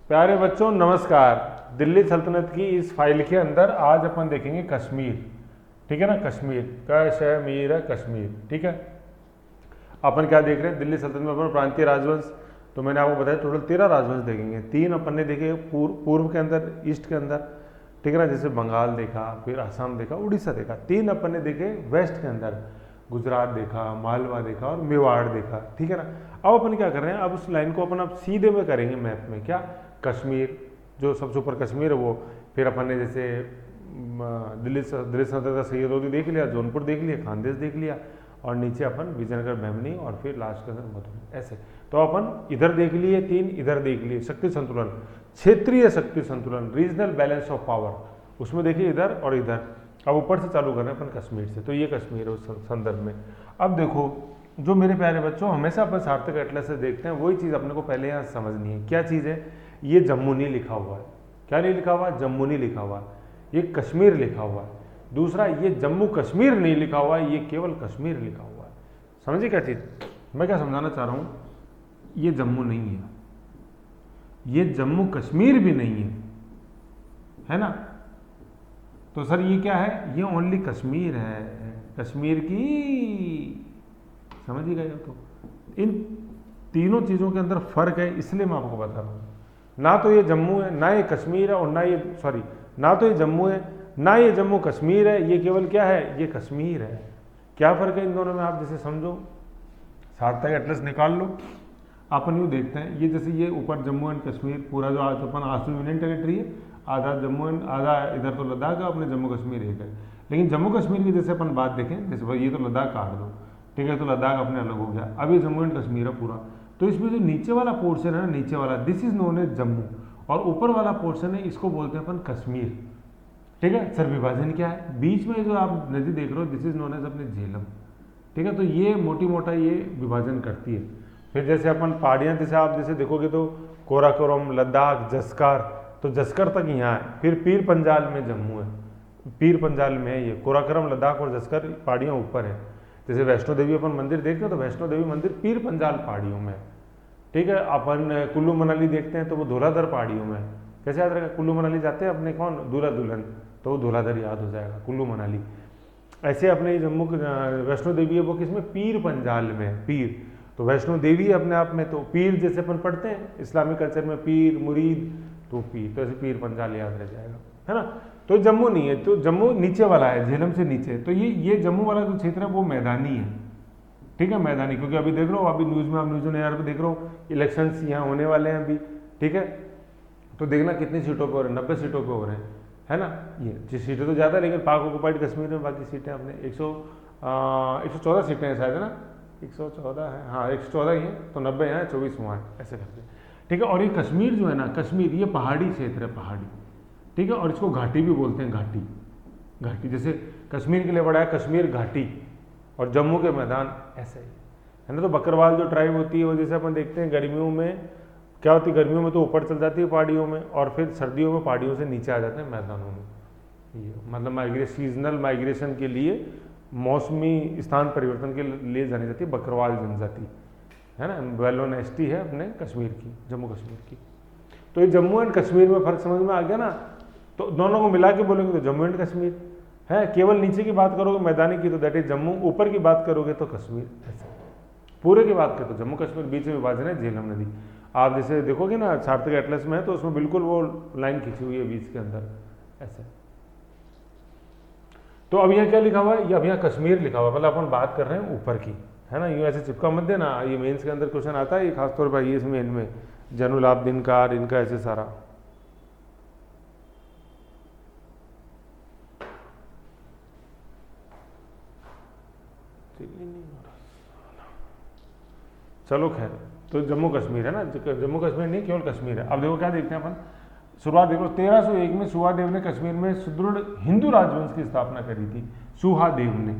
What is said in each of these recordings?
प्यारे बच्चों नमस्कार। दिल्ली सल्तनत की इस फाइल के अंदर आज अपन देखेंगे कश्मीर। ठीक है ना, कश्मीर, कश्मीर है कश्मीर। ठीक है, अपन क्या देख रहे हैं, दिल्ली सल्तनत में अपन प्रांतीय राजवंश। तो मैंने आपको बताया टोटल 13 राजवंश देखेंगे। 3 अपन ने देखे पूर्व के अंदर, ईस्ट के अंदर। ठीक है ना, जैसे बंगाल देखा, फिर असम देखा, उड़ीसा देखा। 3 अपन ने देखे वेस्ट के अंदर, गुजरात देखा, मालवा देखा और मेवाड़ देखा। ठीक है ना, अब अपन क्या कर रहे हैं, अब उस लाइन को अपन अब सीधे में करेंगे मैप में। क्या, कश्मीर, जो सबसे ऊपर कश्मीर है वो। फिर अपन ने जैसे दिल्ली सल्तनत का सैयद लोधी देख लिया, जौनपुर देख लिया, खानदेश देख लिया, और नीचे अपन विजयनगर, बैमनी, और फिर लास्ट के अंदर मधुबनी। ऐसे तो अपन इधर देख लिए 3, इधर देख लिए। शक्ति संतुलन, क्षेत्रीय शक्ति संतुलन, रीजनल बैलेंस ऑफ पावर, उसमें देखिए इधर और इधर। अब ऊपर से चालू कर रहे हैं अपन कश्मीर से। तो ये कश्मीर है उस संदर्भ में। अब देखो, जो मेरे प्यारे बच्चों, हमेशा अपन सार्थक एटलस से देखते हैं, वही चीज़ अपने को पहले यहाँ समझनी है। क्या चीज़ है, ये जम्मू नहीं लिखा हुआ है। क्या नहीं लिखा हुआ है, जम्मू नहीं लिखा हुआ है, ये कश्मीर लिखा हुआ है। दूसरा, ये जम्मू कश्मीर नहीं लिखा हुआ है, ये केवल कश्मीर लिखा हुआ है। समझिए क्या चीज़ मैं क्या समझाना चाह रहा हूँ, ये जम्मू नहीं है, ये जम्मू कश्मीर भी नहीं है ना। तो सर ये क्या है, ये ओनली कश्मीर है, कश्मीर की, समझिएगा। तो इन तीनों चीज़ों के अंदर फर्क है, इसलिए मैं आपको बता रहा हूँ। ना तो ये जम्मू है, ना ये कश्मीर है, और ना ये ना तो ये जम्मू है, ना ये जम्मू कश्मीर है, ये केवल क्या है, ये कश्मीर है। क्या फ़र्क है इन दोनों में, आप जैसे समझो, सार्थक एटलस निकाल लो। अपन यूँ देखते हैं, ये जैसे ये ऊपर जम्मू एंड कश्मीर पूरा जो आज अपन आसमी यूनियन टेरिटरी है, आधा जम्मू एंड आधा इधर तो लद्दाख है, अपने जम्मू कश्मीर एक है। लेकिन जम्मू कश्मीर की जैसे अपन बात देखें, जैसे भाई ये तो लद्दाख काट दो, ठीक है, तो लद्दाख अपने अलग हो गया। अब ये जम्मू एंड कश्मीर है पूरा। तो इसमें जो नीचे वाला पोर्शन है ना, नीचे वाला, this is known as Jammu, और ऊपर वाला पोर्शन है, इसको बोलते हैं अपन कश्मीर। ठीक है सर, विभाजन क्या है, बीच में जो आप नदी देख रहे हो, दिस इज नोन एज अपने झेलम। ठीक है, तो ये मोटी मोटा ये विभाजन करती है। फिर जैसे अपन पहाड़ियाँ, जैसे आप जैसे देखोगे तो कोराकोरम, लद्दाख, जस्कार, तो जस्कर तक यहाँ है। फिर पीर पंजाल में जम्मू है, पीर पंजाल में है ये। कोराकोरम, लद्दाख और जस्कर पहाड़ियाँ ऊपर है। जैसे वैष्णो देवी अपन मंदिर देखते हैं, तो वैष्णो देवी मंदिर पीर पंजाल पहाड़ियों में है। ठीक है, अपन कुल्लू मनाली देखते हैं तो वो धौलाधर पहाड़ियों में है। कैसे याद रखेगा, कुल्लू मनाली जाते हैं अपने कौन, दूल्हा दुल्हन, तो वो धौलाधर याद हो जाएगा, कुल्लू मनाली। ऐसे अपने जम्मू वैष्णो देवी है, वो किसमें, पीर पंजाल में है, पीर। तो वैष्णो देवी अपने आप में, तो पीर जैसे अपन पढ़ते हैं इस्लामिक कल्चर में, पीर मुरीद, तो पीर, तो ऐसे पीर पंजाल याद रह जाएगा, है ना। तो जम्मू नहीं है, तो जम्मू नीचे वाला है, झेलम से नीचे। तो ये जम्मू वाला जो क्षेत्र है वो मैदानी है। ठीक है, मैदानी, क्योंकि अभी देख रहे हो, अभी न्यूज़ में, आप न्यूज़ यार पे देख रहे हो, इलेक्शंस यहाँ होने वाले हैं अभी। ठीक है, तो देखना कितनी सीटों पे हो रहे हैं, 90 सीटों पे हो रहे हैं, है ना। ये सीटें तो ज़्यादा, लेकिन पाक ऑक्युपाइड कश्मीर में बाकी सीटें अपने 114 सीटें हैं शायद, है ना, 114 है, हाँ 114 ही है, तो 90 यहाँ है, 24 वहाँ है, ऐसे करके। ठीक है, और ये कश्मीर जो है ना, कश्मीर ये पहाड़ी क्षेत्र है, पहाड़ी। ठीक है, और इसको घाटी भी बोलते हैं, घाटी, घाटी। जैसे कश्मीर के लिए बड़ा है कश्मीर घाटी, और जम्मू के मैदान, ऐसे ही है ना। तो बकरवाल जो ट्राइब होती है वो, जैसे अपन देखते हैं गर्मियों में क्या होती है, गर्मियों में तो ऊपर चल जाती है पहाड़ियों में, और फिर सर्दियों में पहाड़ियों से नीचे आ जाते हैं मैदानों में। ये मतलब सीजनल माइग्रेशन के लिए, मौसमी स्थान परिवर्तन के लिए जानी जाती है बकरवाल जनजाति, है ना। वेलोनेस्टी है अपने कश्मीर की, जम्मू कश्मीर की। तो ये जम्मू एंड कश्मीर में फर्क समझ में आ गया ना। तो दोनों को मिला के बोलेंगे तो जम्मू एंड कश्मीर है। केवल नीचे की बात करोगे मैदानी की, तो दैट इज जम्मू, ऊपर की बात करोगे तो कश्मीर, ऐसे। पूरे की बात करें तो जम्मू कश्मीर, बीच में विभाजन है झेलम नदी। आप जैसे देखोगे ना सार्थक एटलस में है, तो उसमें बिल्कुल वो लाइन खींची हुई है बीच के अंदर, ऐसे। तो अब यहाँ क्या लिखा हुआ है, ये अब यहाँ कश्मीर लिखा हुआ है, मतलब अपन बात कर रहे हैं ऊपर की, है ना। यूँ ऐसे चिपका मत देना, ये मेंस के अंदर क्वेश्चन आता है, ये खासतौर पर ये इसमें इनमें जैनुल आबदीन कार, इनका ऐसे सारा। चलो खैर, तो जम्मू कश्मीर है ना, जम्मू कश्मीर नहीं केवल कश्मीर है। अब देखो क्या देखते हैं अपन, शुरुआत देखो 1301 में सुहादेव ने कश्मीर में सुदृढ़ हिंदू राजवंश की स्थापना करी थी, सुहादेव ने,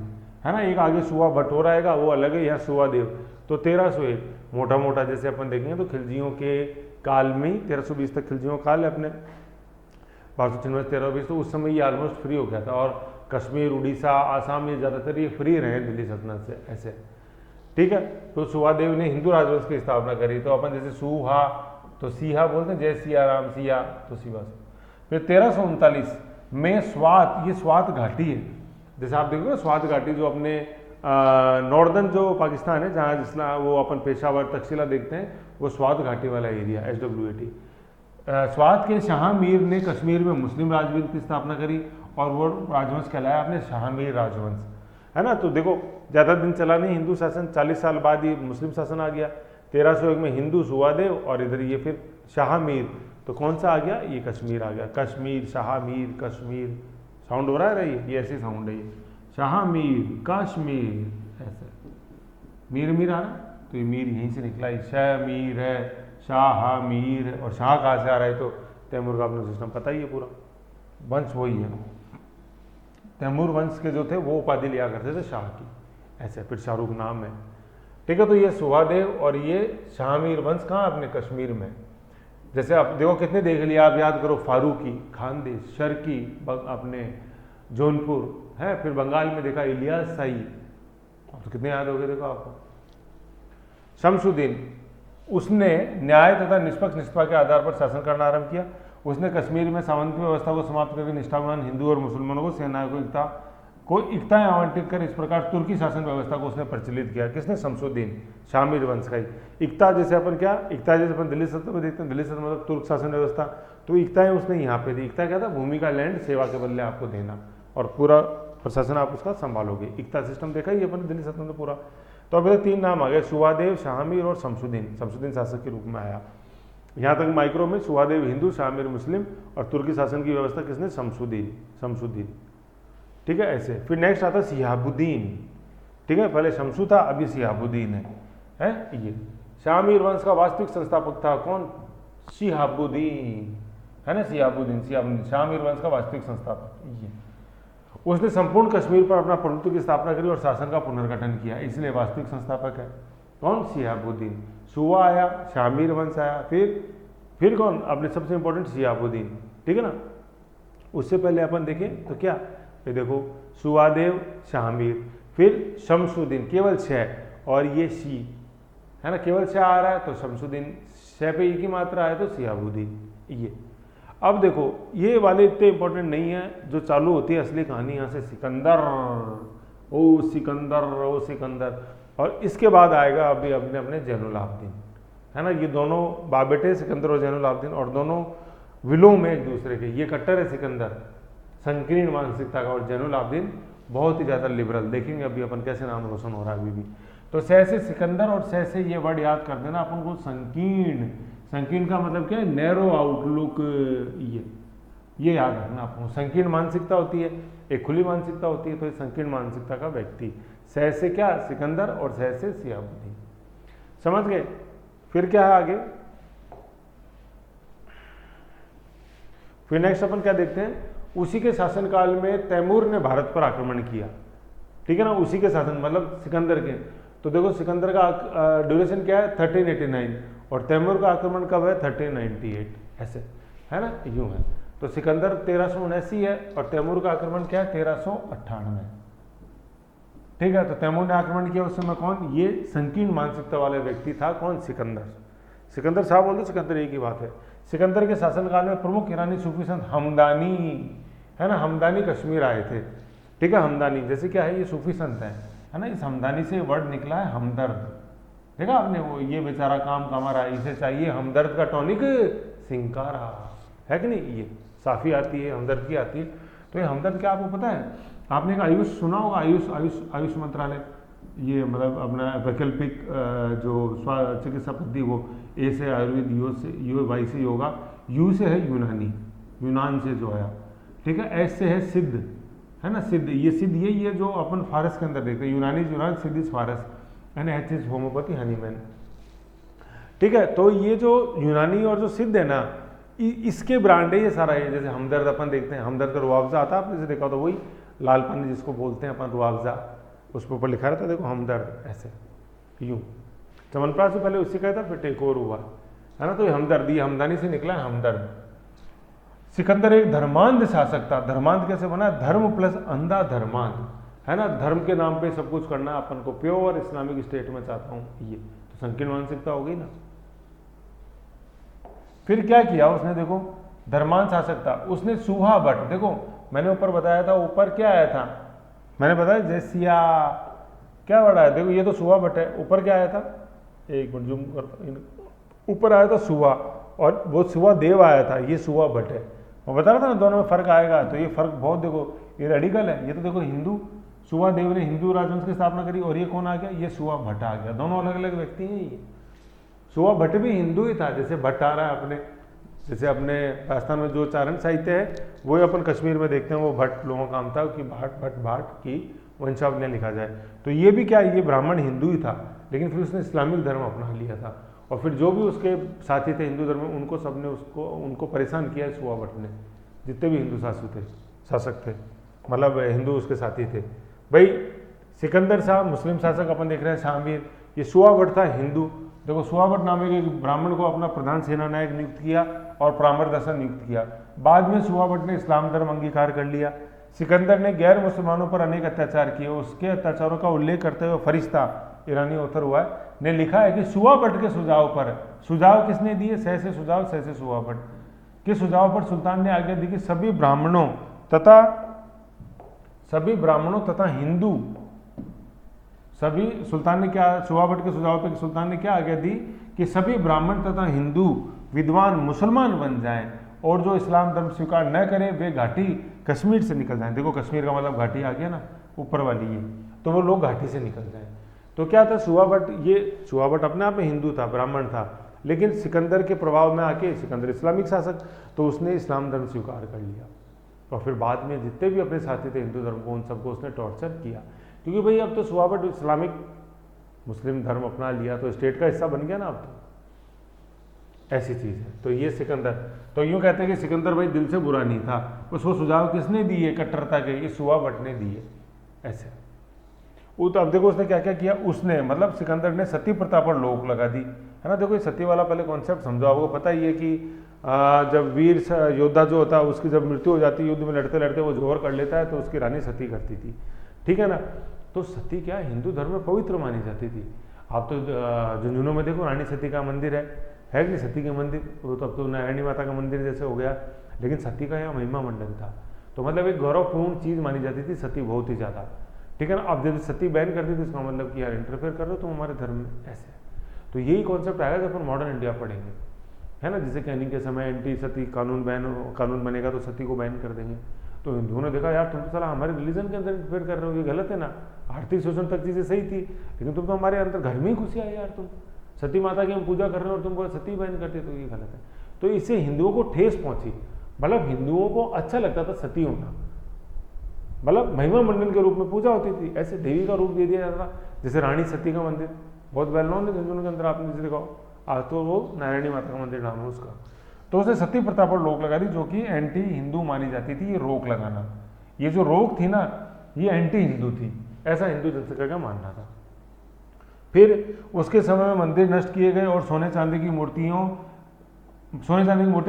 है ना। एक आगे सुहा बटोरा आएगा, वो अलग है, यहाँ सुहादेव। तो 1301 मोटा मोटा जैसे अपन देखेंगे तो खिलजियों के काल में ही, 1320 तक खिलजियों काल है अपने, 1296 1320, तो उस समय ये ऑलमोस्ट फ्री हो गया था। और कश्मीर, उड़ीसा, आसाम, ये ज़्यादातर ये फ्री रहे दिल्ली सल्तनत से, ऐसे। ठीक है, तो सुहादेव ने हिंदू राजवंश की स्थापना करी। तो अपन जैसे सुहा तो सिया बोलते हैं, जय सिया राम सिया, तो सिवा से। फिर 1339 में स्वात, ये स्वात घाटी है, जैसे आप देखोगे स्वात घाटी जो अपने नॉर्दर्न जो पाकिस्तान है, जहाँ जिसना वो अपन पेशावर तक्षशिला देखते हैं, वो स्वात घाटी वाला एरिया, SWAT। स्वात के शाह मीर ने कश्मीर में मुस्लिम राजवंश की स्थापना करी और वो राजवंश कहलाया आपने शाह मीर राजवंश, है ना। तो देखो ज़्यादा दिन चला नहीं हिंदू शासन, 40 साल बाद ये मुस्लिम शासन आ गया। 1301 में हिंदू सुवादेव और इधर ये फिर शाह मीर, तो कौन सा आ गया, ये कश्मीर आ गया। कश्मीर, शाह मीर, कश्मीर, साउंड हो रहा है ये ऐसे साउंड है, ये शाह मीर, कश्मीर, ऐसे मीर मीर आ रहा, तो ये मीर यहीं से निकला, ये शाह मीर है, शाह मीर है। और शाह कहाँ से आ रहा है, तो तैमूर का अपना सिस्टम पता ही है, पूरा वंश वही है। तैमूर वंश के जो थे वो उपाधि लिया करते थे शाह की, ऐसे। फिर शाहरुख नाम है, ठीक है। तो ये सुवादेव और ये शाहमीर वंश कहाँ, अपने कश्मीर में। जैसे आप देखो कितने देख लिया, आप याद करो, फारूकी, खानदेश, शर्की, अपने जौनपुर है, फिर बंगाल में देखा इलियास शाही, तो कितने याद हो गए देखो आपको। शमसुद्दीन, उसने न्याय तथा निष्पक्ष निष्ठा के आधार पर शासन करना आरंभ किया। उसने कश्मीर में सामंती व्यवस्था को समाप्त करके निष्ठावान हिंदू और मुसलमानों को सेना को एकताएं आवंटित कर इस प्रकार तुर्की शासन व्यवस्था को उसने प्रचलित किया। किसने, शमसुद्दीन, शामिर वंश का ही। एकता जैसे अपन क्या, एकता जैसे अपन दिल्ली सल्तनत में देखते हैं, दिल्ली सल्तनत मतलब तुर्क शासन व्यवस्था, तो एकताएं उसने यहाँ पे दी। एकता क्या था, भूमि का लैंड सेवा के बदले आपको देना और पूरा प्रशासन आप उसका संभालोगे। एकता सिस्टम देखा ही अपन दिल्ली सल्तनत में पूरा। तो अभी तक 3 नाम आ गए, सुवादेव, शाहमीर और शमसुद्दीन। शमसुद्दीन शासक के रूप में आया। यहाँ तक माइक्रो में सुवादेव हिंदू, शाहमीर मुस्लिम और तुर्की शासन की व्यवस्था किसने, शमसुद्दीन, ठीक है, ऐसे। फिर नेक्स्ट आता है शिहाबुद्दीन, ठीक है, पहले शमसू था, अभी शिहाबुद्दीन है ये। शाहमीर वंश का वास्तविक संस्थापक था कौन, शिहाबुद्दीन, है ना, शिहाबुद्दीन, शाहमीर वंश का वास्तविक संस्थापक ये। उसने संपूर्ण कश्मीर पर अपना प्रभुत्व की स्थापना करी और शासन का पुनर्गठन किया, इसलिए वास्तविक संस्थापक है कौन, शिहाबुद्दीन। सुवा आया, शाहमीर वंश आया, फिर कौन, अपने सबसे इंपॉर्टेंट शिहाबुद्दीन, ठीक है ना। उससे पहले अपन देखें तो क्या, ये देखो सुवादेव, शाहमीर, फिर शमसुद्दीन, केवल 6, और ये शी, है ना, केवल 6 आ रहा है, तो शमसुद्दीन, 6 पे एक ही मात्रा है, तो शिहाबुद्दीन ये। अब देखो ये वाले इतने इंपॉर्टेंट नहीं है, जो चालू होती है असली कहानी यहाँ से, सिकंदर, ओ सिकंदर, ओ सिकंदर, और इसके बाद आएगा अभी अपने अपने जैनुलाब्दीन, है ना। ये दोनों बाप बेटे सिकंदर और जैनुलाब्दीन, और दोनों विलोम में एक दूसरे के। ये कट्टर है सिकंदर, संकीर्ण मानसिकता का, और जैनुलाब्दीन बहुत ही ज़्यादा लिबरल। देखेंगे अभी अपन कैसे नाम रोशन हो रहा है अभी भी। तो सह से सिकंदर और सह से ये वर्ड याद कर देना अपन को, संकीर्ण। संकीर्ण का मतलब क्या है, नैरो आउटलुक, ये याद रखना आपको। संकीर्ण मानसिकता होती है, एक खुली मानसिकता होती है, तो ये संकीर्ण मानसिकता का व्यक्ति। सह से क्या, सिकंदर, और सह से शिहाबुद्दीन, समझ गए। फिर क्या है आगे, फिर नेक्स्ट अपन क्या देखते हैं, उसी के शासनकाल में तैमूर ने भारत पर आक्रमण किया, ठीक है ना, उसी के शासन मतलब सिकंदर के। तो देखो सिकंदर का ड्यूरेशन क्या है, 1389, और तैमूर का आक्रमण कब है, 1398, ऐसे, है ना, यूं है। तो सिकंदर 1379 है, और तैमूर का आक्रमण क्या है, 1398, ठीक है। तो तैमूर ने आक्रमण किया उस समय कौन, ये संकीर्ण मानसिकता वाले व्यक्ति था कौन, सिकंदर। सिकंदर साहब बोलते, सिकंदर एक ही बात है। सिकंदर के शासनकाल में प्रमुख ईरानी सूफी संत हमदानी, है ना, हमदानी कश्मीर आए थे, ठीक है। हमदानी जैसे क्या है, ये सूफी संत है ना। इस हमदानी से वर्ड निकला है हमदर्द, देखा आपने, वो ये बेचारा काम कमा रहा है, इसे चाहिए हमदर्द का टॉनिक सिंकारा, है कि नहीं। ये साफी आती है, हमदर्द की आती है। तो ये हमदर्द क्या आपको पता है, आपने एक आयुष सुना होगा, आयुष मंत्रालय, ये मतलब अपना वैकल्पिक जो चिकित्सा पद्धति, वो ए से आयुर्वेद, वाई से योगा, यू से है यूनानी, यूनान से जो आया, ठीक है। एस से है सिद्ध, है ना, सिद्ध, ये सिद्ध ये जो अपन फारस के अंदर देखते हैं, यूनानी यूनान, सिद्ध इज फारस, and H is homeopathy, Hahnemann, ठीक है। तो ये जो यूनानी और जो सिद्ध है ना, इसके ब्रांड है ये सारा। ये जैसे हमदर्द अपन देखते हैं, हमदर्द का रुआवजा आता है, आपने जैसे देखा तो वही लाल पानी जिसको बोलते हैं अपन रुआवजा, उस पर ऊपर लिखा रहता है, देखो हमदर्द, ऐसे यूं। चमनप्राश से पहले उससे कहता, फिर टेक ओवर हुआ, है ना। तो ये हमदर्द, ये हमदानी से निकला है हमदर्द। सिकंदर एक धर्मांध शासक था। धर्मांध कैसे बना, धर्म प्लस अंधा धर्मांध, है ना, धर्म के नाम पे सब कुछ करना अपन को, प्योर इस्लामिक स्टेट में चाहता हूँ, ये तो संकीर्ण मानसिकता हो गई ना। फिर क्या किया उसने, देखो धर्मांध शासक था, उसने सूहा भट्ट, देखो मैंने ऊपर बताया था, ऊपर क्या आया था, मैंने बताया जैसिया क्या वर्ड आया, देखो ये तो सूहा भट्ट है, ऊपर क्या आया था, एक मिनट जूम करता, ऊपर आया था सूहा, और वो सूहा देव आया था, ये सूहा भट्ट है। मैं बता रहा था ना दोनों में फर्क आएगा, तो ये फर्क बहुत, देखो ये रेडिकल है, ये तो देखो हिंदू सूहा देव ने हिंदू राजवंश की स्थापना करी, और ये कौन आ गया, ये सूहा भट्ट आ गया, दोनों अलग अलग व्यक्ति हैं। ये सूहा भट्ट भी हिंदू ही था, जैसे भट्ट आ रहा है अपने, जैसे अपने राजस्थान में जो चारण साहित्य है वही अपन कश्मीर में देखते हैं, वो भट्ट लोगों का काम था कि भाट की वंशावलियाँ लिखा जाए। तो ये भी क्या, ये ब्राह्मण हिंदू ही था, लेकिन फिर उसने इस्लामिक धर्म अपना लिया था, और फिर जो भी उसके साथी थे हिंदू धर्म में, उनको सबने उनको परेशान किया सूहा भट्ट ने, जितने भी हिंदू शासक थे, मतलब हिंदू उसके साथी थे। भाई सिकंदर शाह मुस्लिम शासक अपन देख रहे हैं, शाहमीर, ये सूहा भट्ट था हिंदू। देखो सूहा भट्ट नामक एक ब्राह्मण को अपना प्रधान सेनानायक नियुक्त किया और परामर्शदाता नियुक्त किया। बाद में सूहा भट्ट ने इस्लाम धर्म अंगीकार कर लिया। सिकंदर ने गैर मुसलमानों पर अनेक अत्याचार किए, उसके अत्याचारों का उल्लेख करते हुए फरिश्ता, ईरानी ऑथर हुआ है, ने लिखा है कि सूहा भट्ट के सुझाव पर, सुझाव किसने दिए, सहसे सुझाव सहसे सूहा भट्ट के सुझाव पर सुल्तान ने आज्ञा दी कि सभी ब्राह्मणों तथा हिंदू, सभी सुल्तान ने क्या, सूहा भट्ट के सुझाव पर सुल्तान ने क्या आज्ञा दी कि सभी ब्राह्मण तथा हिंदू विद्वान मुसलमान बन जाएं, और जो इस्लाम धर्म स्वीकार न करें वे घाटी कश्मीर से निकल जाएं। देखो कश्मीर का मतलब घाटी आ गया ना, ऊपर वाली ये, तो वो लोग घाटी से निकल जाएं। तो क्या था सूहा भट्ट, ये सूहा भट्ट अपने आप में हिंदू था, ब्राह्मण था, लेकिन सिकंदर के प्रभाव में आके, सिकंदर इस्लामिक शासक, तो उसने इस्लाम धर्म स्वीकार कर लिया, और फिर बाद में जितने भी अपने साथी थे हिंदू धर्म को, उन सबको उसने टॉर्चर किया, क्योंकि भाई अब तो सूहा भट्ट इस्लामिक मुस्लिम धर्म अपना लिया तो स्टेट का हिस्सा बन गया ना, अब तो ऐसी चीज़ है। तो ये सिकंदर, तो यूँ कहते हैं कि सिकंदर भाई दिल से बुरा नहीं था, उसको सुझाव किसने दिए कट्टरता के, ये सूहा भट्ट ने दिए, ऐसे। वो तो अब देखो उसने क्या क्या किया, उसने मतलब सिकंदर ने सती प्रथा पर रोक लगा दी, है ना। देखो ये सती वाला पहले कॉन्सेप्ट समझो, आपको पता ही है कि जब वीर योद्धा जो होता है उसकी जब मृत्यु हो जाती है युद्ध में लड़ते लड़ते, वो जोहर कर लेता है, तो उसकी रानी सती करती थी, ठीक है ना। तो सती क्या हिंदू धर्म में पवित्र मानी जाती थी। आप तो झुंझुनू में देखो रानी सती का मंदिर है कि नहीं, सती के मंदिर, वो तो अब तो नारायणी माता का मंदिर जैसे हो गया, लेकिन सती का यहाँ महिमा मंडन था, तो मतलब एक गौरवपूर्ण चीज़ मानी जाती थी सती, बहुत ही ज़्यादा, ठीक है ना। अब जब सती बैन करती थी इसका मतलब कि यार इंटरफेयर कर रहे हो तुम हमारे धर्म में, ऐसे। तो यही कॉन्सेप्ट आएगा जब अपन मॉडर्न इंडिया पढ़ेंगे, है ना। जिसे कहने के समय एंटी सती कानून बनेगा तो सती को बैन कर देंगे। तो हिंदुओं ने देखा यार तुम तो साला हमारे रिलीजन के अंदर इंटरफेयर कर रहे हो, ये गलत है ना। आर्थिक शोषण तक चीज़ें सही थी, लेकिन तुम तो हमारे अंदर घर में ही घुसे आए यार, तुम सती माता की हम पूजा कर रहे हैं और तुम बोले सती बैन करते, तो ये गलत है। तो इससे हिंदुओं को ठेस पहुंची, मतलब हिंदुओं को अच्छा लगता था सती होना, मतलब महिमा मंडन के रूप में पूजा होती थी, ऐसे देवी का रूप दे दिया जाता था। जैसे रानी सती का मंदिर बहुत वेल नोन है हिंदुओं के अंदर, आपने जैसे देखा आज तो वो नारायणी माता का मंदिर नाम है उसका। तो उसने सती प्रथा पर रोक लगा दी, जो कि एंटी हिंदू मानी जाती थी। ये रोक लगाना, ये जो रोक थी ना, ये एंटी हिंदू थी, ऐसा हिंदू जनता का मानना था। फिर उसके समय में मंदिर नष्ट किए गए और सोने चांदी की मूर्तियां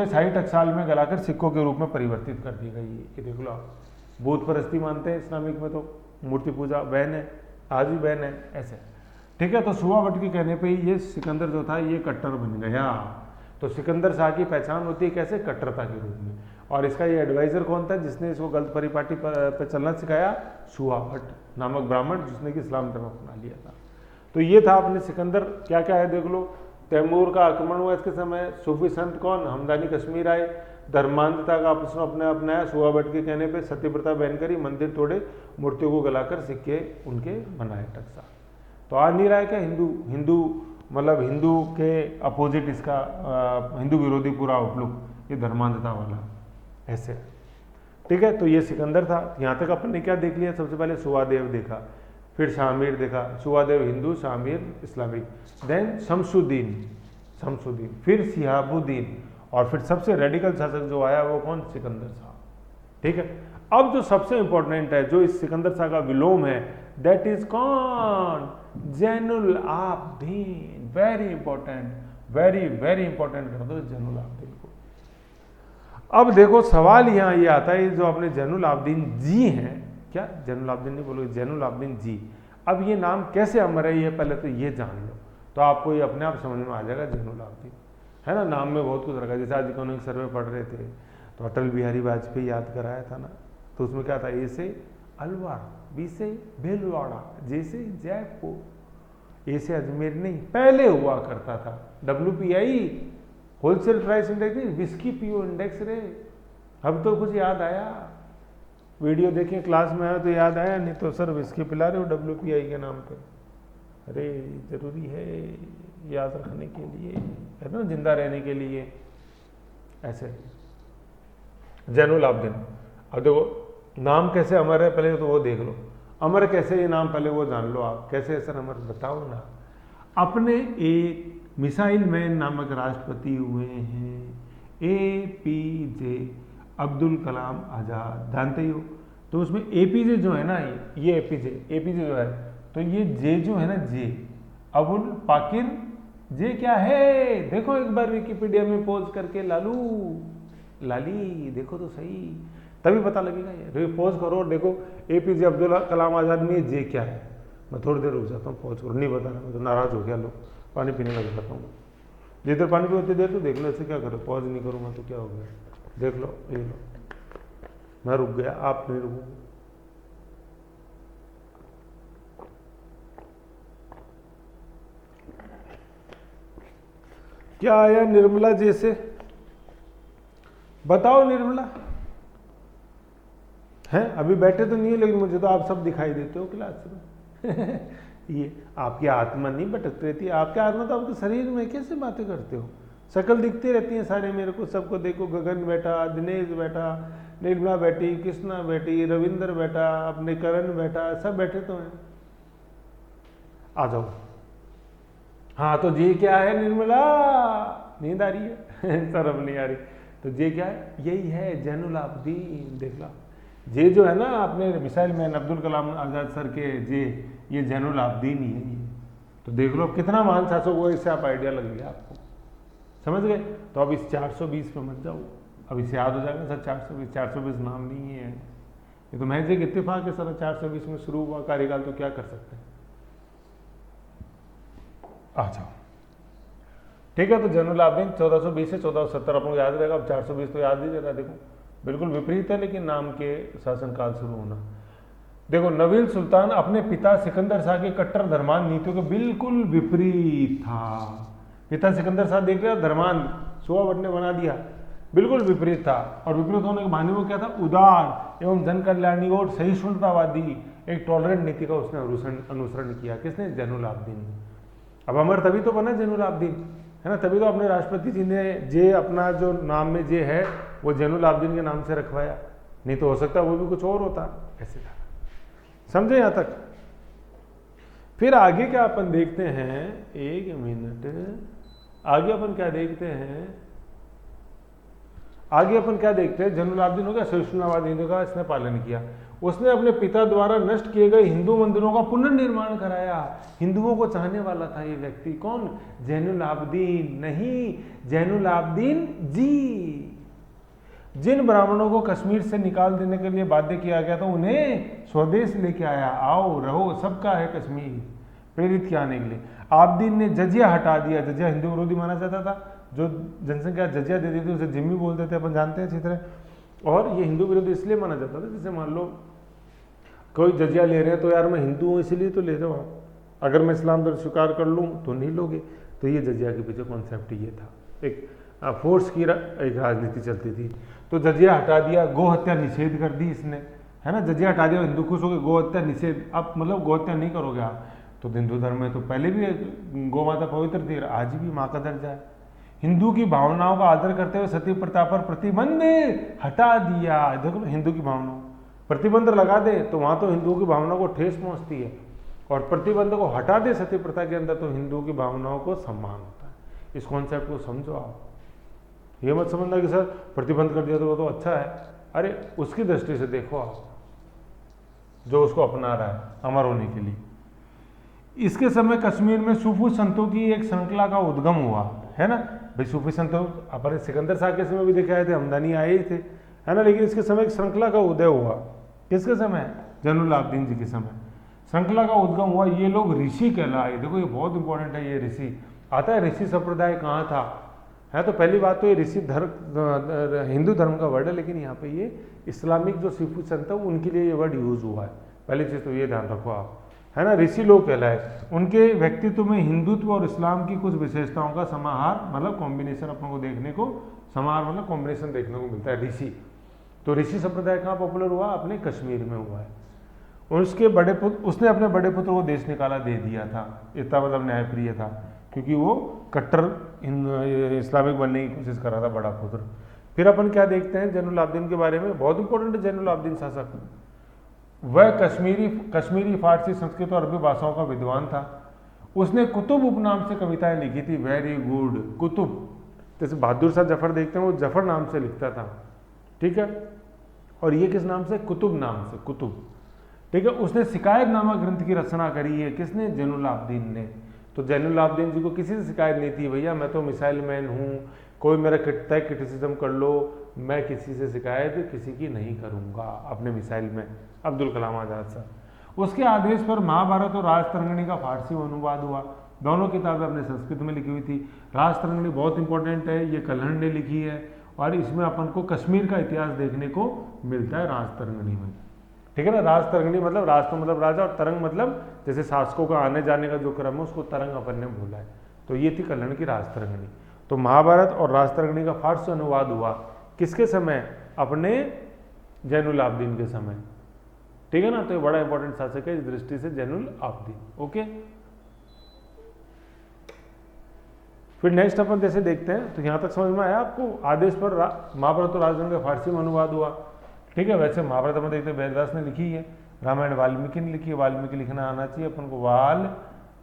शाही टकसाल में गलाकर सिक्कों के रूप में परिवर्तित कर दी गई। ये देख लो आप, भूत परस्ती मानते हैं इस्लामिक में, तो मूर्ति पूजा बैन है, आज भी बैन है, ऐसे, ठीक है। तो सूहा भट्ट के कहने पे ही ये सिकंदर जो था ये कट्टर बन गया। तो सिकंदर शाह की पहचान होती है कैसे, कट्टरता के रूप में। और इसका ये एडवाइजर कौन था जिसने इसको गलत परिपाटी पर चलना सिखाया, सूहा भट्ट नामक ब्राह्मण, जिसने कि इस्लाम धर्म अपना लिया था। तो ये था अपने सिकंदर, क्या क्या है देख लो। तैमूर का आक्रमण हुआ इसके समय, सूफी संत कौन, हमदानी कश्मीर आए, धर्मांधता का आपस में अपने अपनाया, सूहा भट्ट के कहने पे सती प्रथा बैन करी, मंदिर तोड़े, मूर्तियों को गलाकर सिक्के उनके बनाए टकसा। तो आज नहीं रहा है क्या हिंदू मतलब हिंदू के अपोजिट इसका हिंदू विरोधी पूरा आउटलुक, ये धर्मांधता वाला, ऐसे, ठीक है। तो ये सिकंदर था। यहाँ तक अपन ने क्या देख लिया, सबसे पहले सूहादेव देखा, फिर शामिर देखा, सूहादेव हिंदू, शामिर इस्लामिक, देन शमसुद्दीन, फिर सिहाबुद्दीन, और फिर सबसे रेडिकल शासक जो आया वो कौन, सिकंदर शाह, ठीक है। अब जो सबसे इंपॉर्टेंट है, जो इस सिकंदर शाह का विलोम है, दैट इज कौन, Zainul Abedin. Very important, very very important कर दो जैनुल आबदीन को। अब देखो सवाल यहाँ ये आता है, जो अपने जैनुल आबदीन जी हैं, क्या जैनुल आबदीन नहीं बोलोगे, जैनुल आबदीन जी, अब ये नाम कैसे अमर है, ये पहले तो ये जान लो, तो आपको ये अपने आप समझ में आ जाएगा जैनुल आबदीन, है ना, नाम में बहुत कुछ रखा है। जैसे आज इकोनॉमिक सर्वे पढ़ रहे थे तो अटल बिहारी वाजपेयी याद कराया था ना, तो उसमें क्या था, ए से अलवर, बी से भीलवाड़ा, जे से जयपुर, ए से अजमेर नहीं, पहले हुआ करता था WPI, होलसेल प्राइस इंडेक्स नहीं, विस्की पीओ इंडेक्स रे। अब तो कुछ याद आया, वीडियो देखें क्लास में आया तो याद आया, नहीं तो सर विस्की पिला रहे हो WPI के नाम पे। अरे जरूरी है याद रखने के लिए, है ना, जिंदा रहने के लिए। ऐसे जैनुल आबदीन, अब देखो नाम कैसे अमर है, पहले तो वो देख लो, अमर कैसे ये नाम, पहले वो जान लो आप, कैसे सर अमर बताओ ना। अपने एक मिसाइल मैन नामक राष्ट्रपति हुए हैं APJ अब्दुल कलाम आज़ाद, जानते ही हो। तो उसमें APJ जो है ना, ये APJ जो है, तो ये जे जो है ना, जे अबुल पाकिर, जे क्या है, देखो एक बार विकिपीडिया में पोज करके, लाली देखो तो सही, तभी पता लगेगा। ये पोज करो और देखो APJ अब्दुल कलाम आज़ाद में जे क्या है। मैं थोड़ी देर रुक जाता हूँ, पोज करो, नहीं बता रहा, मैं तो नाराज हो गया, लो पानी पीने लग जाता हूँ। जिधर पानी पी होती देर तो देख लो, ऐसे क्या करो, पॉज नहीं करूँगा तो क्या हो गया, देख लो, ये लो, मैं रुक गया, आप नहीं रुकोगे। क्या आया निर्मला जैसे, बताओ निर्मला है, अभी बैठे तो नहीं है लेकिन मुझे तो आप सब दिखाई देते हो क्लास में। ये आपकी आत्मा नहीं भटक रहती, आपकी आत्मा तो आपके शरीर में, कैसे बातें करते हो, शक्ल दिखती रहती है सारे मेरे को, सबको देखो, गगन बैठा, दिनेश बैठा, निर्मला बैठी, कृष्णा बैठी, रविंद्र बैठा, अपने करण बैठा, सब बैठे तो हैं। आ जाओ। हाँ तो जे क्या है निर्मला, नींद आ रही है शर्म नहीं आ रही, तो जे क्या है, यही है जैनुल आबदीन। देख लो जे जो है ना, अपने missile man Abdul Kalam Azad sir के जे, ये जैनुल आबदीन ही है ये। तो देख लो कितना महान शासक हुआ, इससे आप आइडिया लग गया आपको, समझ गए। तो अब इस 420 पे मत जाओ, अब इसे याद हो जाएगा सर 420 नाम नहीं है, ये तो महज एक इत्तेफाक है सर, 420 में शुरू हुआ कार्यकाल, तो क्या कर सकते हैं। आ जाओ, ठीक है। तो जैनुल आबदीन 1420 से 1470 अपन को याद रहेगा। अब 420 तो याद ही रहता, देखो बिल्कुल विपरीत है, लेकिन नाम के शासनकाल शुरू होना। देखो नवील सुल्तान अपने पिता सिकंदर शाह की कट्टर धर्मांध नीतियों के बिल्कुल विपरीत था। पिता सिकंदर शाह देख रहे हो, धर्मांध सुआ भट्ट ने बना दिया, बिल्कुल विपरीत था। और विपरीत होने के बहाने वो क्या था, उदार एवं जन कल्याणी और सहिष्णुतावादी एक टॉलरेंट नीति का उसने अनुसरण किया। किसने, जैनुल आबदीन ने। अब अमर तभी तो बना जैनुल आबदीन, है ना, तभी तो अपने राष्ट्रपति जी ने जे अपना जो नाम में जे है वो जैनुल आबदीन के नाम से रखवाया, नहीं तो हो सकता वो भी कुछ और होता। ऐसे था, समझे यहाँ तक। फिर आगे क्या अपन देखते हैं, एक मिनट, आगे अपन क्या देखते हैं, आगे अपन क्या देखते हैं, जैनुल आबदीन हो गया, सहिष्णुतावादी का इसने पालन किया। उसने अपने पिता द्वारा नष्ट किए गए हिंदू मंदिरों का पुनर्निर्माण कराया। हिंदुओं को चाहने वाला था ये व्यक्ति, कौन, जैनुल आबदीन, नहीं जैनुल आबदीन जी। जिन ब्राह्मणों को कश्मीर से निकाल देने के लिए बाध्य किया गया था, उन्हें स्वदेश लेके आया, आओ रहो, सबका है कश्मीर, प्रेरित किया आने के लिए। आबदीन ने जजिया हटा दिया, जजिया हिंदू विरोधी माना जाता था, जो जनसंख्या जजिया दे दी थी उसे जिम्मी बोलते थे, अपन जानते हैं अच्छी तरह। और ये हिंदू विरोधी इसलिए माना जाता था, जैसे मान लो कोई जजिया ले रहे हैं तो यार मैं हिंदू हूँ इसलिए तो ले रहे हो आप, अगर मैं इस्लाम धर्म स्वीकार कर लूँ तो नहीं लोगे। तो ये जजिया के पीछे कॉन्सेप्ट ये था, एक फोर्स की एक राजनीति चलती थी। तो जजिया हटा दिया, गौ हत्या निषेध कर दी इसने, है ना, जजिया हटा दिया, हिंदू खुश हो गए, गौ हत्या निषेध। अब मतलब गौ हत्या नहीं करोगे आप, तो हिंदू धर्म में तो पहले भी गौ माता पवित्र थी, आज भी माँ का दर्जा है। हिंदू की भावनाओं का आदर करते हुए सती प्रथा पर प्रतिबंध हटा दिया। देखो हिंदू की भावनाओं, प्रतिबंध लगा दे तो वहां तो हिंदुओं की भावनाओं को ठेस पहुंचती है, और प्रतिबंध को हटा दे सती प्रथा के अंदर तो हिंदुओं की भावनाओं को सम्मान होता है। इस कॉन्सेप्ट को समझो आप, ये मत समझना कि सर प्रतिबंध कर दिया तो वो तो अच्छा है। अरे उसकी दृष्टि से देखो आप, जो उसको अपना रहा है अमर होने के लिए। इसके समय कश्मीर में सूफी संतों की एक श्रृंखला का उद्गम हुआ, है ना भाई। सूफी संतों अपने सिकंदर शाह के समय भी दिखाए थे, हमदनी आए ही थे, है ना, लेकिन इसके समय एक श्रृंखला का उदय हुआ। किसके समय, जैनुल आबदीन जी के समय श्रृंखला का उद्गम हुआ। ये लोग ऋषि कहलाए। देखो ये बहुत इंपॉर्टेंट है, ये ऋषि आता है, ऋषि संप्रदाय कहाँ था, है। तो पहली बात तो ये ऋषि धर्म हिंदू धर्म का वर्ड है, लेकिन यहाँ पे ये इस्लामिक जो सीफूड संत है उनके लिए ये वर्ड यूज हुआ है। पहली चीज़ तो ये ध्यान रखो आप, है ना। ऋषि लोग कहलाए, उनके व्यक्तित्व में हिंदुत्व और इस्लाम की कुछ विशेषताओं का समाहार मतलब कॉम्बिनेशन अपन को देखने को, समाहार मतलब कॉम्बिनेशन देखने को मिलता है ऋषि। तो ऋषि संप्रदाय कहाँ पॉपुलर हुआ? अपने कश्मीर में हुआ है। उसके बड़े पुत्र, उसने अपने बड़े पुत्र को देश निकाला दे दिया था, इतना मतलब न्यायप्रिय था, क्योंकि वो कट्टर इस्लामिक बनने की कोशिश कर रहा था बड़ा पुत्र। फिर अपन क्या देखते हैं जैनुल आब्दीन के बारे में, बहुत इंपॉर्टेंट है जैनुल आब्दीन शासक। वह कश्मीरी फारसी संस्कृत और अरबी भाषाओं का विद्वान था। उसने कुतुब उपनाम से कविताएं लिखी थी। Very good, Qutub. जैसे बहादुर शाह जफर देखते हैं, वो जफर नाम से लिखता था, ठीक है। और ये किस नाम से? कुतुब नाम से, कुतुब, ठीक है। उसने शिकायत नामा ग्रंथ की रचना करी है। किसने? जैनुल आब्दीन ने। तो जैनुल आब्दीन जी को किसी से शिकायत नहीं थी, भैया मैं तो मिसाइल मैन हूँ, कोई मेरा तय क्रिटिसिज्म कर लो, मैं किसी से शिकायत किसी की नहीं करूँगा अपने मिसाइल में। अब्दुल कलाम आज़ाद साहब। उसके आदेश पर महाभारत और राजतरंगिणी का फारसी में अनुवाद हुआ। दोनों किताबें अपने संस्कृत में लिखी हुई थी। राजतरंगिणी बहुत इंपॉर्टेंट है, ये कल्हण ने लिखी है, और इसमें अपन को कश्मीर का इतिहास देखने को मिलता है राजतरंगिणी में, ठीक है ना। राजतरंगिणी मतलब राज तो मतलब राजा, और तरंग मतलब जैसे शासकों का आने जाने का जो क्रम है उसको तरंग अपन ने बोला है। तो ये थी कल्हण की राजतरंगिणी। तो महाभारत और राजतरंगिणी का फारसी अनुवाद हुआ किसके समय? अपने जैनुल आब्दीन के समय, ठीक है ना। तो ये बड़ा इंपॉर्टेंट शासक है इस दृष्टि से जैनुल आब्दीन। ओके, फिर नेक्स्ट अपन जैसे देखते हैं, तो यहाँ तक समझ में आया आपको? आदेश पर महाभारत और राजतरंगिणी का फारसी में अनुवाद हुआ, ठीक है। वैसे महाभारत अपन देखते हैं वेदव्यास ने लिखी है, रामायण वाल्मीकि ने लिखी है। वाल्मीकि लिखना आना चाहिए अपन को, वाल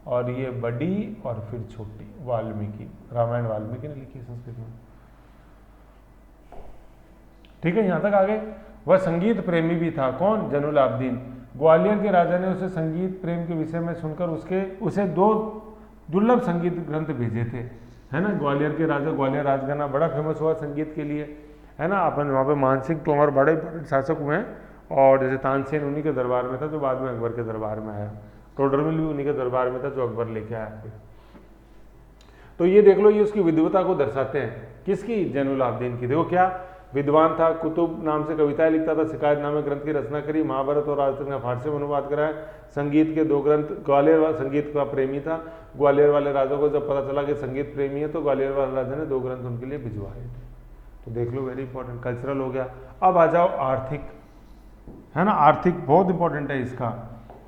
और ये बड़ी और फिर छोटी, वाल्मीकि। रामायण वाल्मीकि ने लिखी है संस्कृत में, ठीक है। यहाँ तक आगे। वह संगीत प्रेमी भी था। कौन? जैनुल आब्दीन। ग्वालियर के राजा ने उसे संगीत प्रेम के विषय में सुनकर उसे 2 दुर्लभ संगीत ग्रंथ भेजे थे, है ना। ग्वालियर के राजा, ग्वालियर राजगाना बड़ा फेमस हुआ संगीत के लिए, है ना। अपन वहाँ पे मानसिंह तोमर बड़े शासक हुए हैं, और जैसे तानसेन उन्हीं के दरबार में था जो बाद में अकबर के दरबार में आया। टोडरमल भी उन्हीं के दरबार में था जो अकबर लेके आया फिर। तो ये देख लो, ये उसकी विद्वता को दर्शाते हैं। किसकी? जैनुल आब्दीन की। देखो क्या विद्वान था, कुतुब नाम से कविताएं लिखता था, शिकायत नामे ग्रंथ की रचना करी, महाभारत और राजतरंगिणी का फारसी में अनुवाद कराया, संगीत के 2 ग्रंथ। ग्वालियर संगीत का प्रेमी था। ग्वालियर वाले राजा को जब पता चला कि संगीत प्रेमी है, तो ग्वालियर वाले राजा ने 2 ग्रंथ उनके लिए भिजवाए थे। तो देख लो, वेरी इंपॉर्टेंट। कल्चरल हो गया। अब आ जाओ आर्थिक, है ना। आर्थिक बहुत इंपॉर्टेंट है इसका,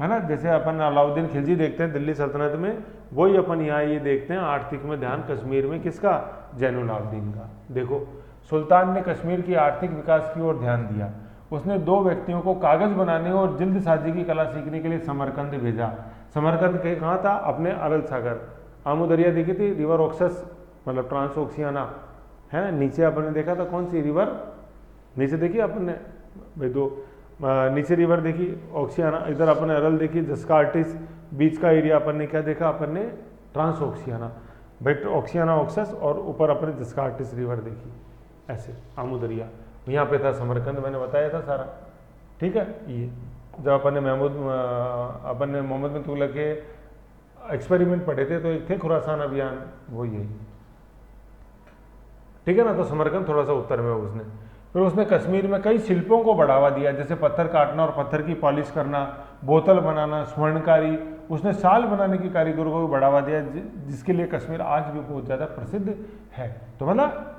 है ना। जैसे अपन अलाउद्दीन खिलजी देखते हैं दिल्ली सल्तनत में, वही अपन यहाँ ये देखते हैं आर्थिक में ध्यान कश्मीर में किसका? जैनुल आब्दीन का। देखो, सुल्तान ने कश्मीर की आर्थिक विकास की ओर ध्यान दिया। उसने 2 व्यक्तियों को कागज बनाने और जिल्द साजी की कला सीखने के लिए समरकंद भेजा। समरकंद के कहाँ था? अपने अरल सागर। आमू दरिया देखी थी, रिवर ऑक्सस मतलब ट्रांस ओक्सियाना, है। नीचे अपन ने देखा था कौन सी रिवर? नीचे देखी अपन ने भाई, 2 नीचे रिवर देखी ऑक्सियाना, इधर अपन ने अरल देखी, जस्कार्टिस। बीच का एरिया अपन ने क्या देखा? अपन ने ट्रांस ओक्सियाना, भाई ऑक्सियाना ऑक्सस, और ऊपर अपन ने जस्कार्टिस रिवर देखी, ऐसे आमू दरिया। यहाँ पे था समरकंद, मैंने बताया था सारा, ठीक है। ये जब अपन ने मोहम्मद बिन तुगलक के एक्सपेरिमेंट पढ़े थे, तो एक थे खुरासान अभियान, वो यही, ठीक है ना। तो समरकंद थोड़ा सा उत्तर में उसने। फिर उसने कश्मीर में कई शिल्पों को बढ़ावा दिया, जैसे पत्थर काटना और पत्थर की पॉलिश करना, बोतल बनाना, स्वर्णकारी। उसने शाल बनाने की कारीगरों को भी बढ़ावा दिया, जिसके लिए कश्मीर आज भी बहुत ज़्यादा प्रसिद्ध है। तो मतलब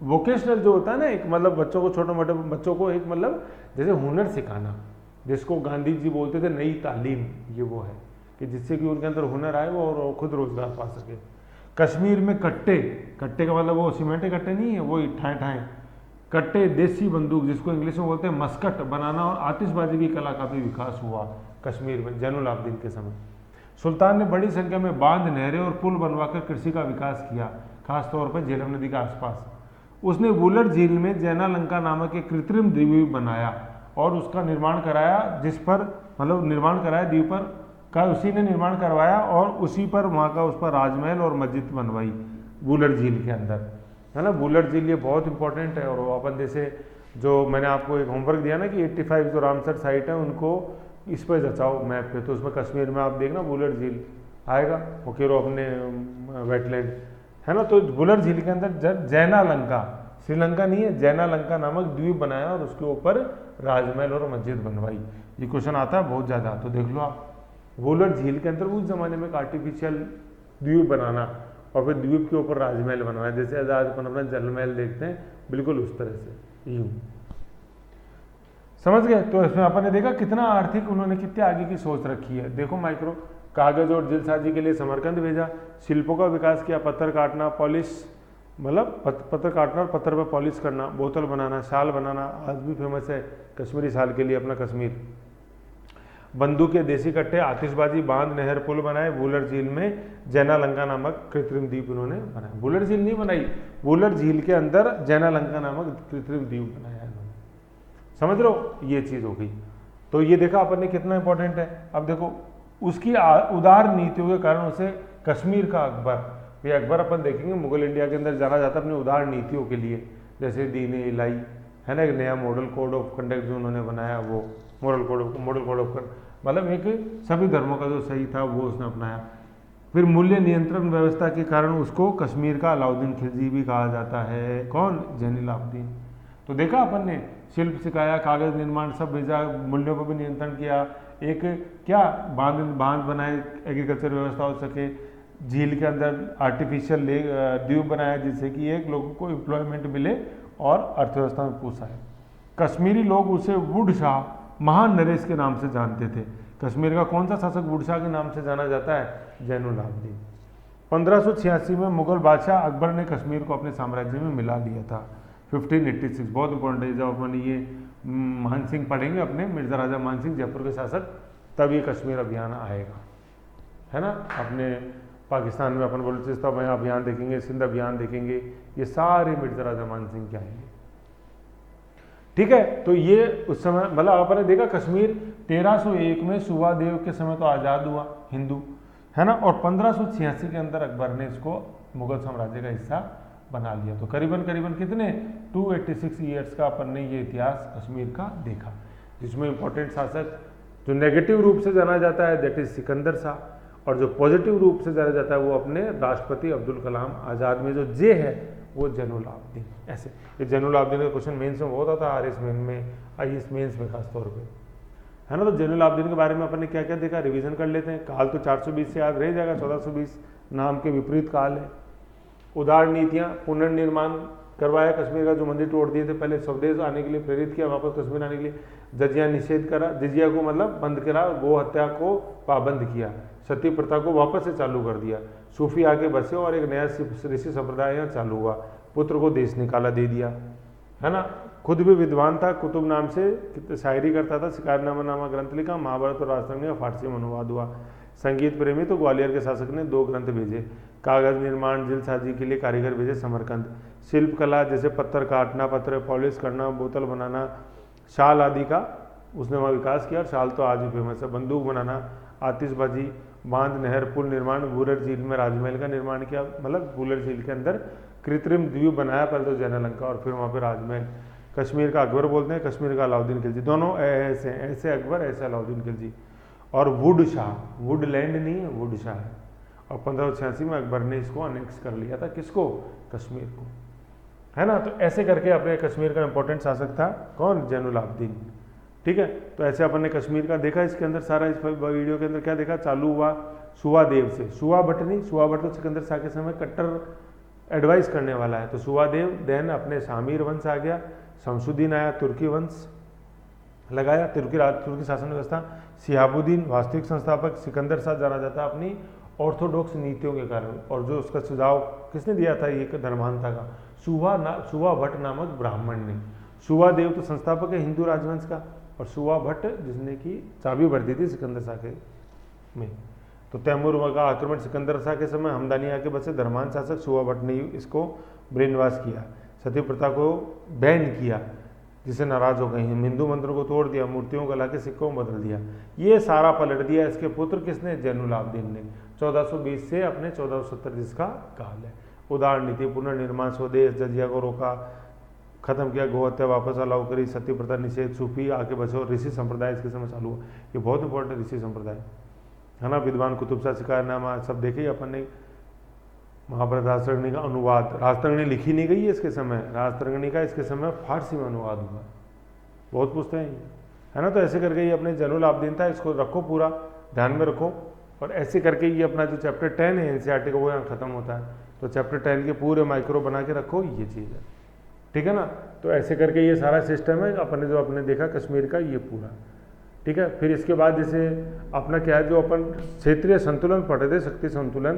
वोकेशनल जो होता है ना, एक मतलब बच्चों को, छोटे मोटे बच्चों को एक मतलब जैसे हुनर सिखाना, जिसको गांधी जी बोलते थे नई तालीम, ये वो है कि जिससे कि उनके अंदर हुनर आए वो और खुद रोजगार पा सके। कश्मीर में कट्टे का मतलब वो सीमेंट के कट्टे नहीं है, वो ठाएं कट्टे, देसी बंदूक जिसको इंग्लिश में बोलते हैं मस्कट बनाना, और आतिशबाजी की कला का भी विकास हुआ कश्मीर में जैनुल आब्दीन के समय। सुल्तान ने बड़ी संख्या में बांध, नहरें और पुल बनवाकर कृषि का विकास किया, खासतौर पर झेलम नदी के आसपास। उसने वुलर झील में जैना लंका नामक एक कृत्रिम द्वीप बनाया और उसका निर्माण कराया, जिस पर मतलब निर्माण कराया द्वीप पर का उसी ने निर्माण करवाया, और उसी पर वहाँ का उस पर राजमहल और मस्जिद बनवाई वुलर झील के अंदर, है ना। वुलर झील ये बहुत इंपॉर्टेंट है। और अपन जैसे जो मैंने आपको एक होमवर्क दिया ना कि 85 जो रामसर साइट है उनको इस पर जचाओ मैप पे, तो उसमें कश्मीर में आप देखना वुलर झील आएगा, ओके, रो अपने वेटलैंड, है ना। तो बुलर झील के अंदर जैना लंका, श्रीलंका नहीं है, जैना लंका नामक द्वीप बनाया और उसके ऊपर राजमहल और मस्जिद बनवाई। ये क्वेश्चन आता है बहुत ज़्यादा, तो देख लो आप, वुलर झील के अंदर उस जमाने में एक आर्टिफिशियल द्वीप बनाना और फिर द्वीप के ऊपर राजमहल बनवाना, जैसे आज अपन अपना जल महल देखते हैं, बिल्कुल उस तरह से यूं। समझ गए। तो इसमें अपन ने देखा कितना आर्थिक उन्होंने कितने आगे की सोच रखी है। देखो माइक्रो कागज और जलसाजी के लिए समरकंद भेजा, शिल्पों का विकास किया, पत्थर काटना, पॉलिश, मतलब पत्थर काटना और पत्थर पर पॉलिश करना, बोतल बनाना, शाल बनाना, आज भी फेमस है कश्मीरी शाल के लिए अपना कश्मीर। बंदूक के देसी कट्टे, आतिशबाजी, बांध, नहर, पुल बनाए। वुलर झील में जैना लंका नामक कृत्रिम द्वीप उन्होंने बनाया। वुलर झील नहीं बनाई, वुलर झील के अंदर जैना लंका नामक कृत्रिम द्वीप बनाया इन्होंने। समझ लो, ये चीज हो गई। तो ये देखा अपन ने कितना इंपॉर्टेंट है। अब देखो उसकी उदार नीतियों के कारण उसे कश्मीर का अकबर, ये अकबर अपन देखेंगे मुगल इंडिया के अंदर जाना जाता है अपनी उदार नीतियों के लिए, जैसे दीन इलाही है ना, एक नया मॉडल कोड ऑफ कंडक्ट जो उन्होंने बनाया, वो मॉडल कोड ऑफ मतलब एक सभी धर्मों का जो सही था वो उसने अपनाया। फिर मूल्य नियंत्रण व्यवस्था के कारण उसको कश्मीर का अलाउद्दीन खिलजी भी कहा जाता है। कौन? जैनुल आबदीन। तो देखा अपन ने, शिल्प सिखाया, कागज निर्माण सब भेजा, मूल्यों पर भी नियंत्रण किया, एक क्या बांध बनाए, एग्रीकल्चर व्यवस्था हो सके, झील के अंदर आर्टिफिशियल द्वीप बनाया जिससे कि एक लोगों को एम्प्लॉयमेंट मिले और अर्थव्यवस्था में पूछ आए। कश्मीरी लोग उसे वुड शाह, महान नरेश के नाम से जानते थे। कश्मीर का कौन सा शासक वुड शाह के नाम से जाना जाता है? जैनुल आबदीन। 1586 में मुगल बादशाह अकबर ने कश्मीर को अपने साम्राज्य में मिला लिया था। 1586 बहुत इंपॉर्टेंट है, जब अपन ये मान सिंह पढ़ेंगे अपने, मिर्जा राजा मान सिंह जयपुर के शासक, तब ये कश्मीर अभियान आएगा, है ना। अपने पाकिस्तान में अपन बलूचिस्तान अभियान देखेंगे, सिंध अभियान देखेंगे, ये सारे मिर्जा राजा मान सिंह के आएंगे। ठीक है। तो ये उस समय मतलब आपने देखा कश्मीर 1301 में सुवादेव के समय तो आज़ाद हुआ हिंदू, है ना, और 1586 के अंदर अकबर ने इसको मुगल साम्राज्य का हिस्सा बना लिया। तो करीबन करीबन कितने 286 ईयर्स का अपन ने ये इतिहास कश्मीर का देखा, जिसमें इंपॉर्टेंट शासक जो नेगेटिव रूप से जाना जाता है दैट इज सिकंदर शाह, और जो पॉजिटिव रूप से जाना जाता है वो अपने राष्ट्रपति अब्दुल कलाम आज़ाद में जो जे है वो जैनुल आबदीन। ऐसे ये जैनुल आबदीन का क्वेश्चन मेंस में बहुत आता है, आरएस मेन में, आईएएस मेंस में खास तौर पे, है ना। तो जैनुल आबदीन के बारे में अपन ने क्या क्या देखा, रिवीजन कर लेते हैं। काल तो 420 से याद रह जाएगा, 1420 नाम के विपरीत काल है। उदार नीतियाँ, पुनर्निर्माण करवाया कश्मीर का, जो मंदिर तोड़ दिए थे पहले, स्वदेश आने के लिए प्रेरित किया, वापस कश्मीर आने के लिए। जजिया निषेध करा, जजिया को मतलब बंद करा, गो हत्या को पाबंद किया, सती प्रथा को वापस से चालू कर दिया, सूफी आगे बसे और एक नया ऋषि संप्रदाय यहाँ चालू हुआ, पुत्र को देश निकाला दे दिया, है ना। खुद भी विद्वान था, कुतुब नाम से शायरी करता था, शिकारनामा नामा ग्रंथ लिखा, महाभारत और राजतंत्र का फारसी में अनुवाद हुआ। संगीत प्रेमी तो ग्वालियर के शासक ने 2 ग्रंथ भेजे। कागज निर्माण जलसाजी के लिए कारीगर भेजे समरकंद। शिल्प कला जैसे पत्थर काटना, पत्थर पॉलिश करना, बोतल बनाना, शाल आदि का उसने वहाँ विकास किया, और शाल तो आज भी फेमस है। बंदूक बनाना, आतिशबाजी, बांध, नहर, पुल निर्माण, वुलर झील में राजमहल का निर्माण किया, मतलब वुलर झील के अंदर कृत्रिम द्वीप बनाया पहले तो जैना लंका, और फिर वहाँ पे राजमहल। कश्मीर का अकबर बोलते हैं, कश्मीर का अलाउद्दीन खिलजी, दोनों ऐसे ऐसे अकबर ऐसे अलाउद्दीन खिलजी। और वुड शाह, वुड लैंड नहीं है, वुड शाह है। और 1586 में अकबर ने इसको अनेक्स कर लिया था, किसको? कश्मीर को, है ना। तो ऐसे करके अपने कश्मीर का इंपॉर्टेंट शासक था कौन? जैनुल आबदीन। ठीक है। तो ऐसे अपन ने कश्मीर का देखा, इसके अंदर सारा इस वीडियो के अंदर क्या देखा, चालू हुआ सुवादेव से। सुवा भट्ट नहीं, सुवा भट्ट तो सिकंदर शाह के समय कट्टर एडवाइस करने वाला है, तो सुवादेव, देन अपने शामीर वंश आ गया, शमसुद्दीन आया, तुर्की वंश लगाया, तुर्की शासन व्यवस्था, शिहाबुद्दीन वास्तविक संस्थापक, सिकंदर शाह जाना जाता अपनी ऑर्थोडॉक्स नीतियों के कारण, और जो उसका सुझाव किसने दिया था, ये धर्मांता का सुवा भट्ट नामक ब्राह्मण ने। सुवादेव तो संस्थापक है हिंदू राजवंश का, और सुवा भट्ट जिसने की चाबी भर दी थी सिकंदर शाह के में। तो तैमूर का आक्रमण सिकंदर शाह के समय हमदानी आके बसे धर्मान शासक सुवा भट्ट ने इसको ब्रेन वॉश किया, सती प्रथा को बैन किया, जिससे नाराज हो गए, हिंदू मंदिरों को तोड़ दिया, मूर्तियों को लाके सिक्कों में बदल दिया, ये सारा पलट दिया। इसके पुत्र किसने? जैनुल आबदीन ने। 1420 से अपने 1470 जिसका काल है। उदार नीति, पुनर्निर्माण, स्वदेश, जजिया को रोका, खत्म किया, गोहत्या वापस अलाउ करी, सती प्रथा निषेध, सूफी आके बचो, ऋषि संप्रदाय इसके समय चालू हुआ। ये बहुत इंपॉर्टेंट ऋषि संप्रदाय, है ना। विद्वान कुतुब शाह, शिकारनामा सब देखे अपन ने। महाभारत राजतरंगिणी का अनुवाद, राजतरंगिणी लिखी नहीं गई है इसके समय, राजतरंगिणी का इसके समय फारसी में अनुवाद हुआ। बहुत पूछते हैं है ना। तो ऐसे करके ये अपने जनरल आब्दीन था, इसको रखो पूरा ध्यान में रखो। और ऐसे करके ये अपना जो चैप्टर 10 है एनसीईआरटी का वो यहाँ खत्म होता है। तो चैप्टर 10 के पूरे माइक्रो बना के रखो, ये चीज़ है, ठीक है ना। तो ऐसे करके ये सारा सिस्टम है अपने जो अपने देखा कश्मीर का ये पूरा, ठीक है। फिर इसके बाद जैसे अपना क्या है, जो अपन क्षेत्रीय संतुलन पढ़े थे, शक्ति संतुलन,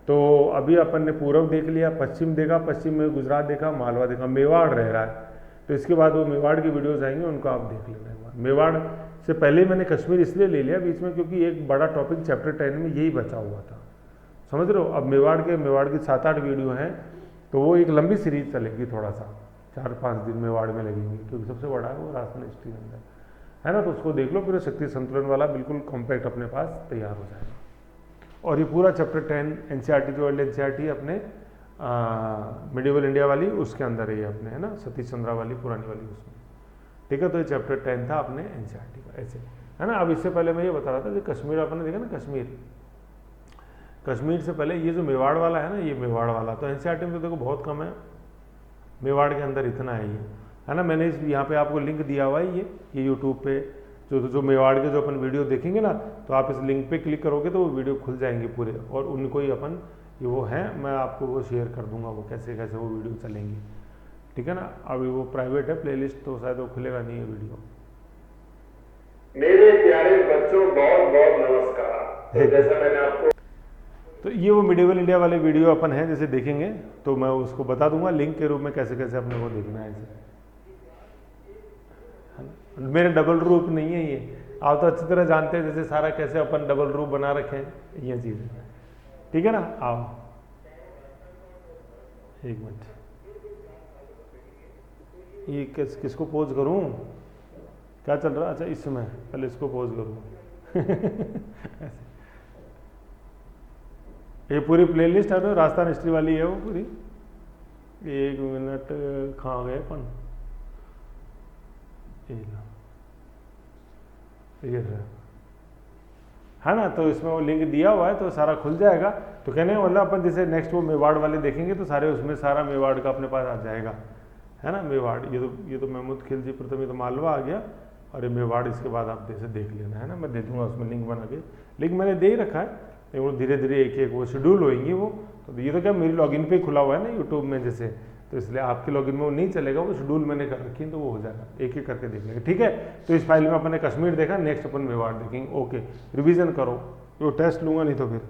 तो अभी अपन ने पूर्व देख लिया, पश्चिम देखा, पश्चिम में गुजरात देखा, मालवा देखा, मेवाड़ रह रहा है। तो इसके बाद वो मेवाड़ की वीडियोस आएंगे, उनको आप देख लेना एक बार। मेवाड़ से पहले मैंने कश्मीर इसलिए ले लिया बीच में क्योंकि एक बड़ा टॉपिक चैप्टर 10 में यही बचा हुआ था, समझ रहे हो। अब मेवाड़ की 7-8 वीडियो हैं, तो वो एक लंबी सीरीज चलेगी, थोड़ा सा 4-5 दिन मेवाड़ में लगेंगे, क्योंकि सबसे बड़ा है वो राजस्थान हिस्ट्री के अंदर, है ना। तो उसको देख लो, फिर शक्ति संतुलन वाला बिल्कुल कॉम्पैक्ट अपने पास तैयार हो जाएगा। और ये पूरा चैप्टर 10 एनसीईआरटी जो वर्ल्ड एनसीईआरटी अपने मिडिवल इंडिया वाली उसके अंदर है ये अपने, है ना, सतीश चंद्रा वाली पुरानी वाली उसमें, ठीक है। तो ये चैप्टर 10 था अपने एनसीईआरटी का, ऐसे, है ना। अब इससे पहले मैं ये बता रहा था कि कश्मीर अपने देखा ना, कश्मीर से पहले ये जो मेवाड़ वाला है ना, ये मेवाड़ वाला तो एनसीईआरटी में तो देखो बहुत कम है, मेवाड़ के अंदर इतना है ये, है ना। मैंने इस यहाँ पे आपको लिंक दिया हुआ है, ये यूट्यूब पे जो मेवाड़ के जो अपन वीडियो देखेंगे ना, तो आप इस लिंक पे क्लिक करोगे तो वो वीडियो खुल जाएंगे पूरे, और उनको ही अपन ये वो हैं, मैं आपको वो शेयर कर दूंगा वो कैसे कैसे वो वीडियो चलेंगी, ठीक है ना। अभी वो प्राइवेट है प्लेलिस्ट, तो शायद वो खुलेगा नहीं है वीडियो। मेरे प्यारे बच्चों बहुत बहुत नमस्कार। जैसा मैंने आपको, तो ये वो मिडिवल इंडिया वाले वीडियो अपन हैं जैसे देखेंगे, तो मैं उसको बता दूंगा लिंक के रूप में कैसे कैसे अपने को देखना है ऐसे, मेरे डबल रूप नहीं है ये, आप तो अच्छी तरह जानते हैं जैसे सारा कैसे अपन डबल रूप बना रखे हैं, ये चीज़ है, ठीक है ना। आओ एक मिनट, ये किसको पोज करूं, क्या चल रहा है, अच्छा इसमें पहले इसको पोज करूं ये पूरी प्लेलिस्ट है ना, राजस्थान हिस्ट्री वाली है वो पूरी। 1 मिनट कहाँ गए अपन, ये है ना। तो इसमें वो लिंक दिया हुआ है, तो सारा खुल जाएगा। तो कहने मतलब अपन जैसे नेक्स्ट वो मेवाड़ वाले देखेंगे तो सारे उसमें सारा मेवाड़ का अपने पास आ जाएगा, है ना। मेवाड़ ये तो महमूद खिलजी प्रथम, ये तो मालवा आ गया, और ये मेवाड़ इसके बाद आप जैसे देख लेना, है ना। मैं दे दूंगा उसमें लिंक बना के, लिंक मैंने दे ही रखा है, वो धीरे धीरे एक एक वो शेड्यूल होएंगी वो। तो ये तो क्या मेरी लॉगिन पे खुला हुआ है ना यूट्यूब में जैसे, तो इसलिए आपके लॉगिन में वो नहीं चलेगा, वो शेड्यूल मैंने कर रखी है, तो वो हो जाएगा, एक एक करके देख लेंगे, ठीक है। तो इस फाइल में अपन ने कश्मीर देखा, नेक्स्ट अपन मेवाड़ देखेंगे, ओके। रिवीजन करो, वो टेस्ट लूंगा नहीं तो फिर